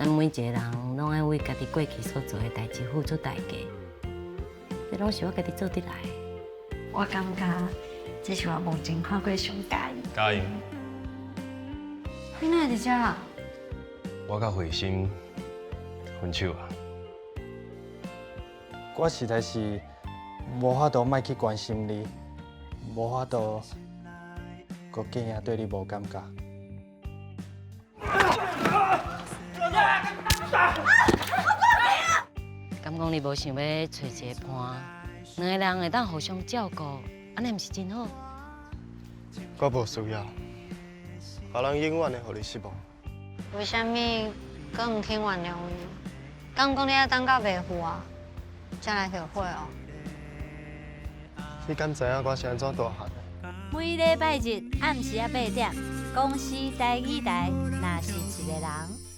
咱每一个人拢爱为家己过去所做的代志付出代价，这拢是我家己做得来的。我感觉这是我目前看过上佳意。嘉颖，你哪会伫遮啊？我甲慧心分手啊。我实在是无法度莫去关心你，无法度，搁竟然对你无感觉。敢讲你无想要找一个伴，两个人会当互相照顾，安尼毋是真好？我无需要，别人永远会互你失望。为什么阁唔肯原谅伊？敢讲你要等到袂赴啊，才来后悔哦？你敢知影我是安怎大汉？每礼拜日暗时8点，公司台语台，若是一个人。